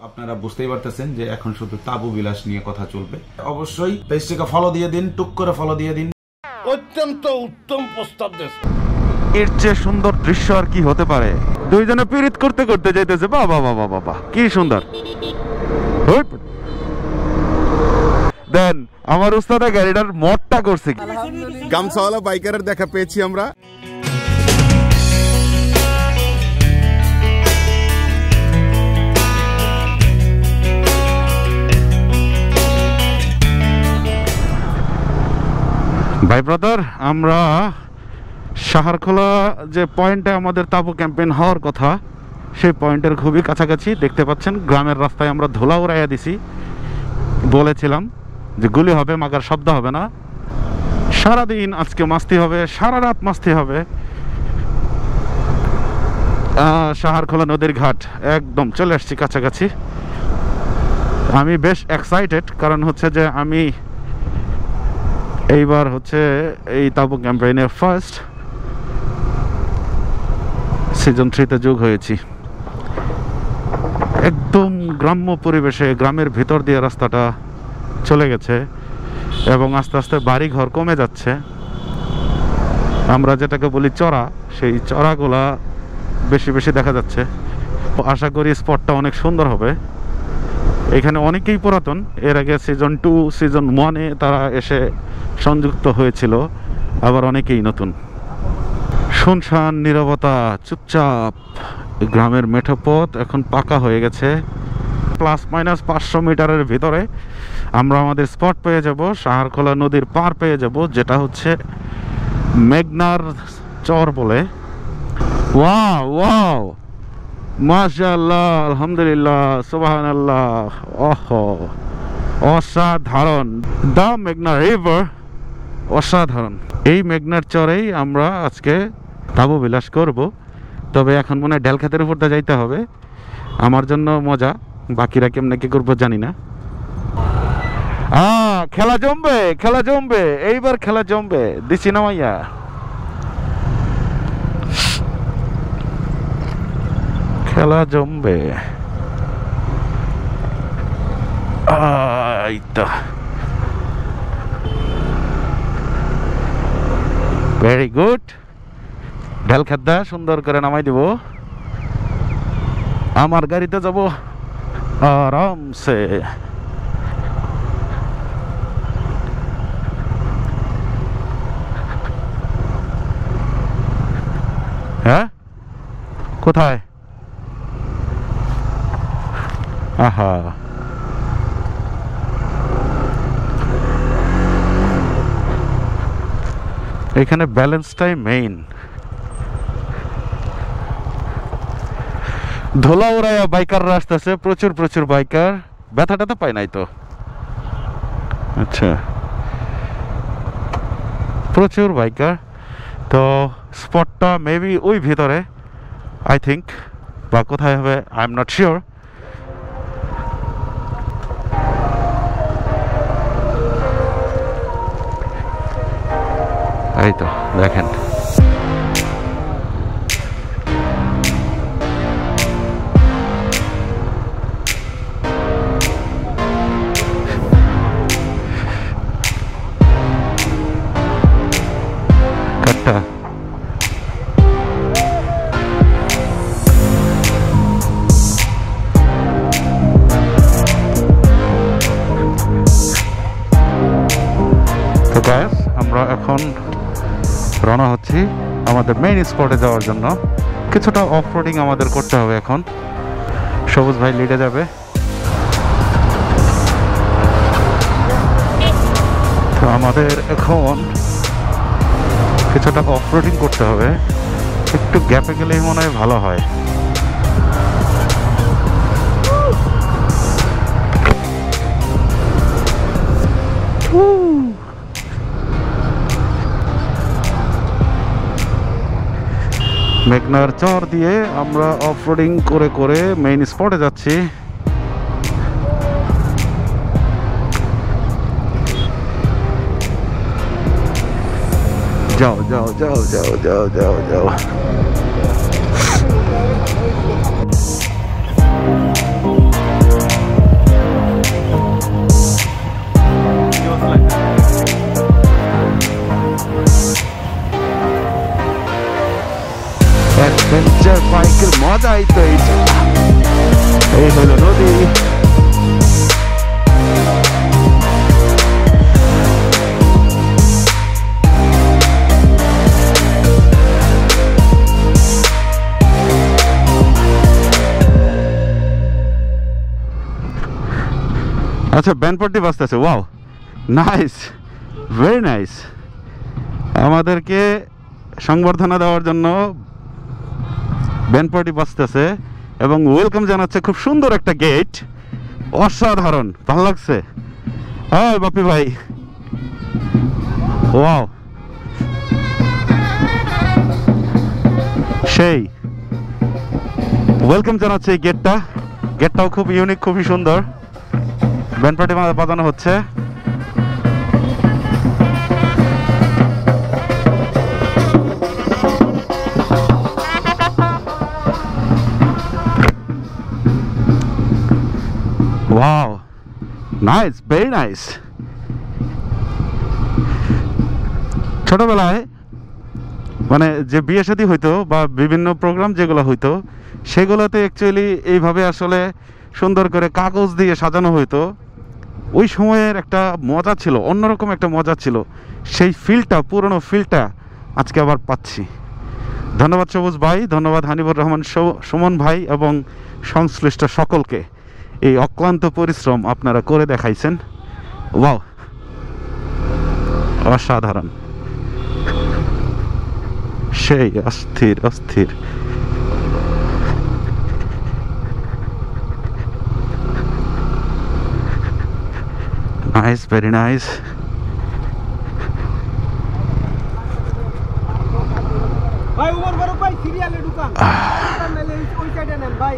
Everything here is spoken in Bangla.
আপনারা বুঝতেই পারতেছেন যে এখন শুধু তাবু বিলাস নিয়ে কথা চলবে। অবশ্যই পেজটাকে ফলো দিয়ে দিন, টুক করে ফলো দিয়ে দিন। অত্যন্ত উত্তম প্রস্তাব দেশ। এর চেয়ে সুন্দর দৃশ্য আর কি হতে পারে? দুইজনে পীড়িত করতে করতে যাইতেছে, বাবা বাবা বাবা কি সুন্দর। দেন আমার উস্তাদা গাড়িটার মডটা করছে কি। গামছাওয়ালা বাইকারের দেখা পেয়েছি আমরা। ভাই ব্রাদার, আমরা সাহারখোলা যে পয়েন্টে আমাদের তাবু ক্যাম্পেইন হওয়ার কথা, সেই পয়েন্টের খুবই কাছাকাছি। দেখতে পাচ্ছেন গ্রামের রাস্তায় আমরা ধুলা উড়াইয়া দিছি। বলেছিলাম যে গুলি হবে মাগার শব্দ হবে না। সারাদিন আজকে মাস্তি হবে, সারা রাত মাস্তি হবে। সাহারখোলা নদীর ঘাট একদম চলে আসছি কাছাকাছি। আমি বেশ এক্সাইটেড, কারণ হচ্ছে যে আমি এইবার হচ্ছে এই তাবু ক্যাম্পেইনের ফার্স্ট সিজন 3-তে যোগ হয়েছি। একদম গ্রাম্য পরিবেশে, গ্রামের ভিতর দিয়ে রাস্তাটা চলে গেছে এবং আস্তে আস্তে বাড়ি ঘর কমে যাচ্ছে। আমরা যেটাকে বলি চড়া, সেই চড়াগুলা বেশি বেশি দেখা যাচ্ছে। আশা করি স্পটটা অনেক সুন্দর হবে। এখানে অনেকেই পুরাতন, এর আগে সিজন 2 সিজন 1-এ তারা এসে সংযুক্ত হয়েছিল, আবার অনেকেই নতুন। শুনশান নীরবতা, চুপচাপ। গ্রামের মেঠো পথ এখন পাকা হয়ে গেছে। ±500 মিটারের ভিতরে আমরা আমাদের স্পট পেয়ে যাব। সাহারখোলা নদীর পার পেয়ে যাব, যেটা হচ্ছে মেঘনার চর বলে। ওয়াও ওয়াও, মাশাআল্লাহ, আলহামদুলিল্লাহ, সুবহানাল্লাহ। ওহো, অসাধারণ। দা মেঘনা রিভার অসাধারণ। এই মেঘনার চরেই আমরা আজকে তাবু বিলাস করব। তবে এখন মনে হয় ঢেলখাতের উপরটা যাইতে হবে। আমার জন্য মজা, বাকিরা কেমনে কি করবো জানি না। খেলা জমবে, খেলা জমবে, এইবার খেলা জমবে। দিছি না মাইয়া। খেলা জমবে। Very good. ঢেলখাদ্দা সুন্দর করে নামাই দিব। আমার গাড়িতে যাব আরামসে। হ্যাঁ, কোথায়? আহা, এখানে ব্যালেন্সটাই মেইন। ধোলা উড়াইয়া বাইকাররা আসতেছে, প্রচুর প্রচুর বাইকার। ব্যথাটা তো পাই নাই তো। আচ্ছা, প্রচুর বাইকার। তো স্পটটা মেবি ওই ভিতরে, আই থিঙ্ক, বা কোথায় হবে আই এম নট শিওর। এই তো দেখেন, কাটটা তো গাইস, আমরা এখন রওনা হচ্ছি আমাদের মেইন স্পটে যাওয়ার জন্য। কিছুটা অফ রোডিং আমাদের করতে হবে এখন। সবুজ ভাই লিডে যাবে। তো আমাদের এখন কিছুটা অফ রোডিং করতে হবে। একটু গ্যাপে গেলেই মনে হয় ভালো হয়। মেঘনার চর দিয়ে আমরা অফ রোডিং করে করে মেইন স্পটে যাচ্ছি। যাও যাও যাও যাও যাও যাও যাও। পার্টি। আচ্ছা, ব্যান্ড পার্টি বাজতেছে। Wow, nice, very nice. আমাদেরকে সংবর্ধনা দেওয়ার জন্য ব্যান্ড পার্টি বাজতেছে এবং ওয়েলকাম জানাচ্ছে। খুব সুন্দর একটা গেট, অসাধারণ, ভালো লাগছে। হ্যাঁ বাপি ভাই, ওয়াও, সেই ওয়েলকাম জানাচ্ছে এই গেটটাও খুব ইউনিক, খুবই সুন্দর। ব্যান্ড পার্টি বাজানো হচ্ছে। Wow, nice, very nice. ছোটবেলায় মানে যে বিয়ে শাদী হইতো বা বিভিন্ন প্রোগ্রাম যেগুলো হইতো, সেগুলোতে অ্যাকচুয়ালি এইভাবে আসলে সুন্দর করে কাগজ দিয়ে সাজানো হইতো। ওই সময়ের একটা মজা ছিল, অন্যরকম একটা মজা ছিল। সেই ফিলটা, পুরনো ফিলটা আজকে আবার পাচ্ছি। ধন্যবাদ সবুজ ভাই, ধন্যবাদ হানিবুর রহমান সুমন ভাই এবং সংশ্লিষ্ট সকলকে। এই অক্লান্ত পরিশ্রম আপনারা করে দেখাইছেন। ওয়াও, অসাধারণ, সেই অস্থির অস্থির। Nice, very nice. ভাই উমর ফারুক ভাই সিরিয়ালে ঢুকান, ওই সাইডে নেন ভাই।